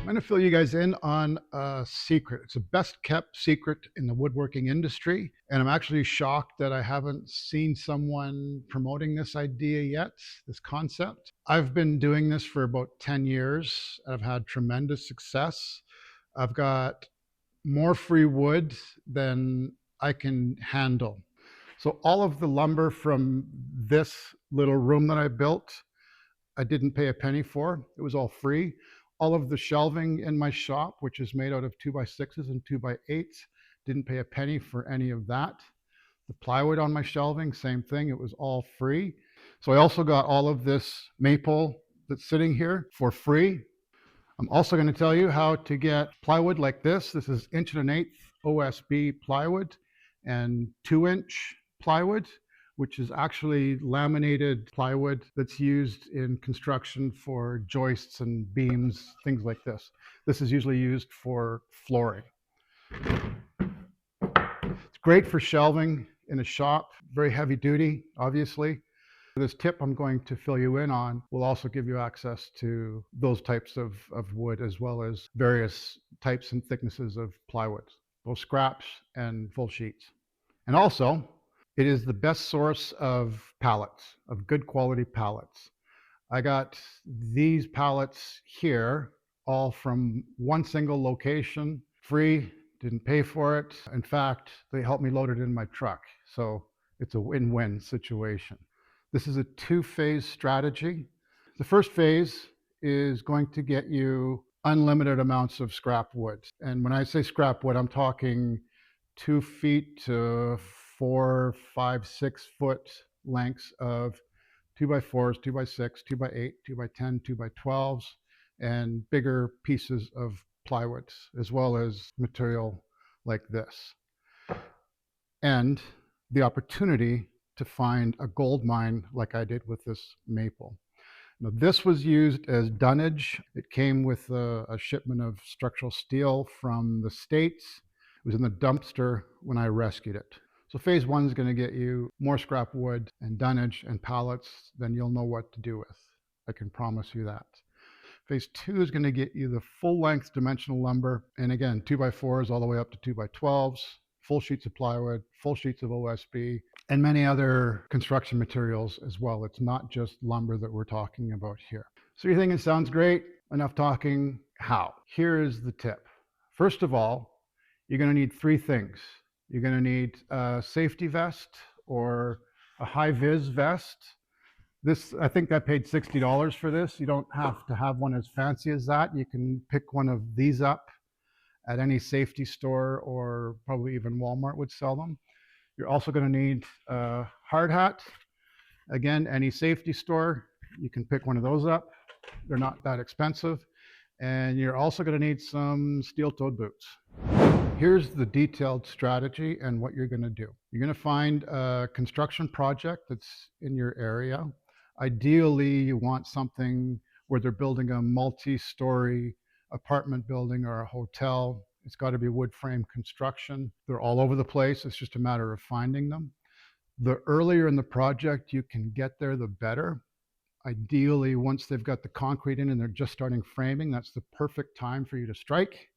I'm going to fill you guys in on a secret. It's the best kept secret in the woodworking industry. And I'm actually shocked that I haven't seen someone promoting this idea yet, this concept. I've been doing this for about 10 years. I've had tremendous success. I've got more free wood than I can handle. So, all of the lumber from this little room that I built, I didn't pay a penny for. It was all free. All of the shelving in my shop, which is made out of 2x6s and 2x8s, didn't pay a penny for any of that. The plywood on my shelving, same thing. It was all free. So I also got all of this maple that's sitting here for free. I'm also going to tell you how to get plywood like this. This is 1 1/8 OSB plywood and 2-inch plywood, which is actually laminated plywood that's used in construction for joists and beams, things like this. This is usually used for flooring. It's great for shelving in a shop, very heavy duty, obviously. This tip I'm going to fill you in on will also give you access to those types of wood, as well as various types and thicknesses of plywood, both scraps and full sheets. And also, it is the best source of pallets, of good quality pallets. I got these pallets here, all from one single location, free, didn't pay for it. In fact, they helped me load it in my truck. So it's a win-win situation. This is a two-phase strategy. The first phase is going to get you unlimited amounts of scrap wood. And when I say scrap wood, I'm talking 2 feet to 4, 5, 6 foot lengths of 2x4s, 2x6, 2x8, 2x10, 2x12s, and bigger pieces of plywood, as well as material like this. And the opportunity to find a gold mine like I did with this maple. Now, this was used as dunnage. It came with a shipment of structural steel from the States. It was in the dumpster when I rescued it. So phase one is going to get you more scrap wood and dunnage and pallets than you'll know what to do with. I can promise you that. Phase two is going to get you the full length dimensional lumber. And again, 2x4s all the way up to 2x12s, full sheets of plywood, full sheets of OSB, and many other construction materials as well. It's not just lumber that we're talking about here. So you're thinking, sounds great, enough talking. How? Here is the tip. First of all, you're going to need 3 things. You're going to need a safety vest or a high-vis vest. This, I think I paid $60 for this. You don't have to have one as fancy as that. You can pick one of these up at any safety store, or probably even Walmart would sell them. You're also going to need a hard hat. Again, any safety store, you can pick one of those up. They're not that expensive. And you're also going to need some steel-toed boots. Here's the detailed strategy and what you're going to do. You're going to find a construction project that's in your area. Ideally, you want something where they're building a multi-story apartment building or a hotel. It's got to be wood frame construction. They're all over the place. It's just a matter of finding them. The earlier in the project you can get there, the better. Ideally, once they've got the concrete in and they're just starting framing, that's the perfect time for you to strike.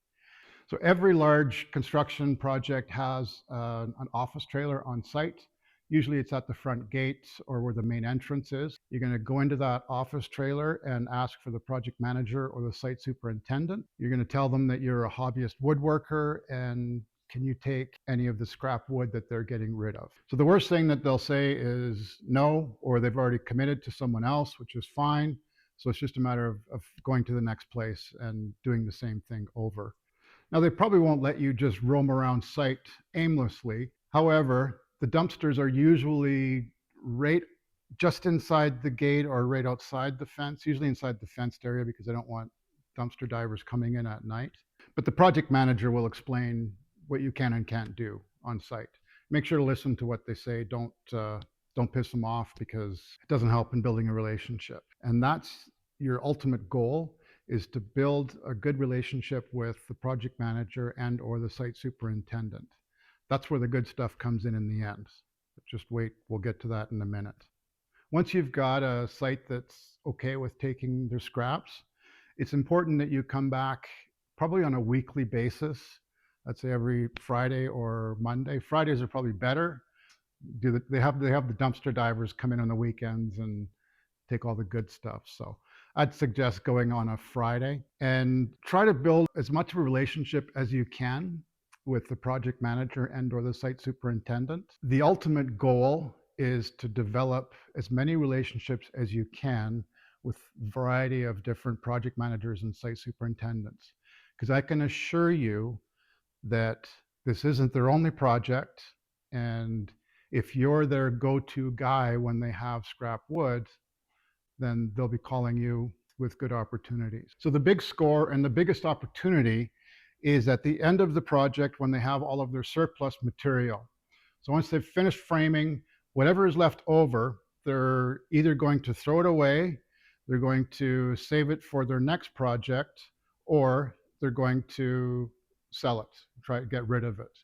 So every large construction project has an office trailer on site. Usually it's at the front gate or where the main entrance is. You're going to go into that office trailer and ask for the project manager or the site superintendent. You're going to tell them that you're a hobbyist woodworker and can you take any of the scrap wood that they're getting rid of? So the worst thing that they'll say is no, or they've already committed to someone else, which is fine. So it's just a matter of going to the next place and doing the same thing over. Now, they probably won't let you just roam around site aimlessly. However, the dumpsters are usually right just inside the gate or right outside the fence, usually inside the fenced area because I don't want dumpster divers coming in at night. But the project manager will explain what you can and can't do on site. Make sure to listen to what they say. Don't piss them off, because it doesn't help in building a relationship. And that's your ultimate goal, is to build a good relationship with the project manager and or the site superintendent. That's where the good stuff comes in the end. But just wait, we'll get to that in a minute. Once you've got a site that's okay with taking their scraps, It's important that you come back probably on a weekly basis. I'd say every Friday or Monday. Fridays are probably better. They have the dumpster divers come in on the weekends and take all the good stuff. So I'd suggest going on a Friday and try to build as much of a relationship as you can with the project manager and or the site superintendent. The ultimate goal is to develop as many relationships as you can with a variety of different project managers and site superintendents. Because I can assure you that this isn't their only project. And if you're their go-to guy when they have scrap wood, then they'll be calling you with good opportunities. So the big score and the biggest opportunity is at the end of the project when they have all of their surplus material. So once they've finished framing, whatever is left over, they're either going to throw it away, they're going to save it for their next project, or they're going to sell it, try to get rid of it.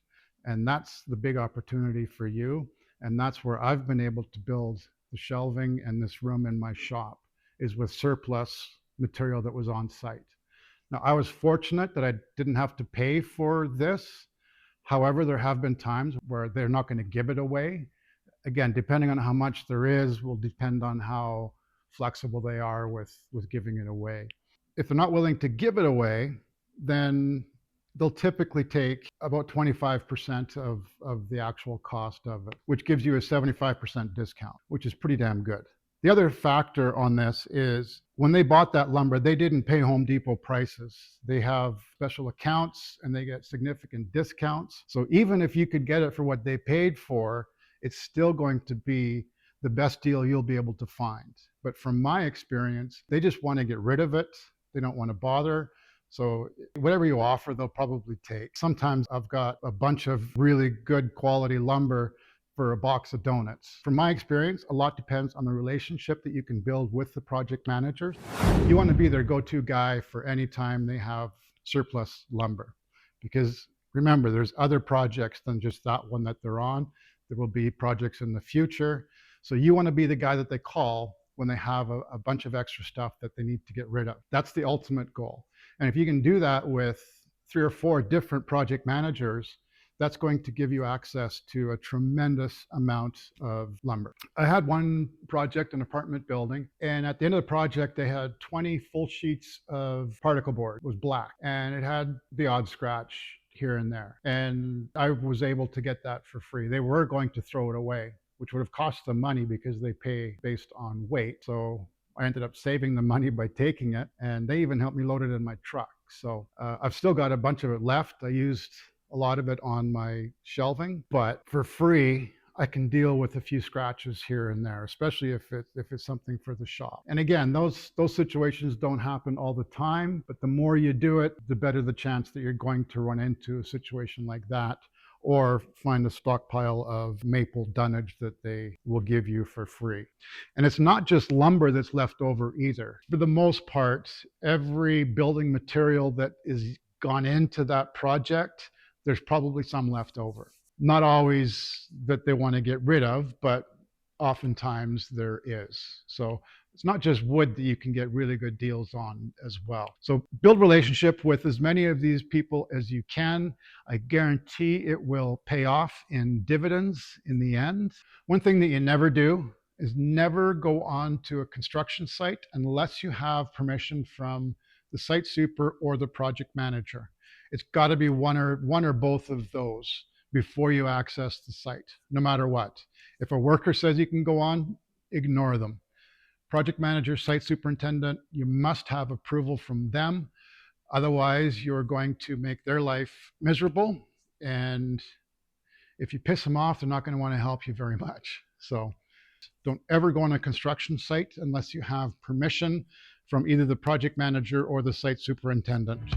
And that's the big opportunity for you. And that's where I've been able to build the shelving and this room in my shop, is with surplus material that was on site. Now, I was fortunate that I didn't have to pay for this. However, there have been times where they're not going to give it away. Again, depending on how much there is will depend on how flexible they are with giving it away. If they're not willing to give it away, then they'll typically take about 25% of the actual cost of it, which gives you a 75% discount, which is pretty damn good. The other factor on this is when they bought that lumber, they didn't pay Home Depot prices. They have special accounts and they get significant discounts. So even if you could get it for what they paid for, it's still going to be the best deal you'll be able to find. But from my experience, they just want to get rid of it. They don't want to bother. So whatever you offer, they'll probably take. Sometimes I've got a bunch of really good quality lumber for a box of donuts. From my experience, a lot depends on the relationship that you can build with the project managers. You want to be their go-to guy for any time they have surplus lumber. Because remember, there's other projects than just that one that they're on. There will be projects in the future. So you want to be the guy that they call when they have a bunch of extra stuff that they need to get rid of. That's the ultimate goal. And if you can do that with 3 or 4 different project managers, that's going to give you access to a tremendous amount of lumber. I had one project, an apartment building, and at the end of the project, they had 20 full sheets of particle board. It was black, and it had the odd scratch here and there. And I was able to get that for free. They were going to throw it away, which would have cost them money because they pay based on weight. So I ended up saving the money by taking it, and they even helped me load it in my truck. So I've still got a bunch of it left. I used a lot of it on my shelving, but for free, I can deal with a few scratches here and there, especially if it's something for the shop. And again, those situations don't happen all the time, but the more you do it, the better the chance that you're going to run into a situation like that, or find a stockpile of maple dunnage that they will give you for free. And it's not just lumber that's left over either. For the most part, every building material that is gone into that project, there's probably some left over. Not always that they want to get rid of, but oftentimes there is. So it's not just wood that you can get really good deals on as well. So build relationship with as many of these people as you can. I guarantee it will pay off in dividends in the end. One thing that you never do is never go on to a construction site unless you have permission from the site super or the project manager. It's got to be one or both of those before you access the site, no matter what. If a worker says you can go on, ignore them. Project manager, site superintendent, you must have approval from them. Otherwise, you're going to make their life miserable. And if you piss them off, they're not going to want to help you very much. So don't ever go on a construction site unless you have permission from either the project manager or the site superintendent.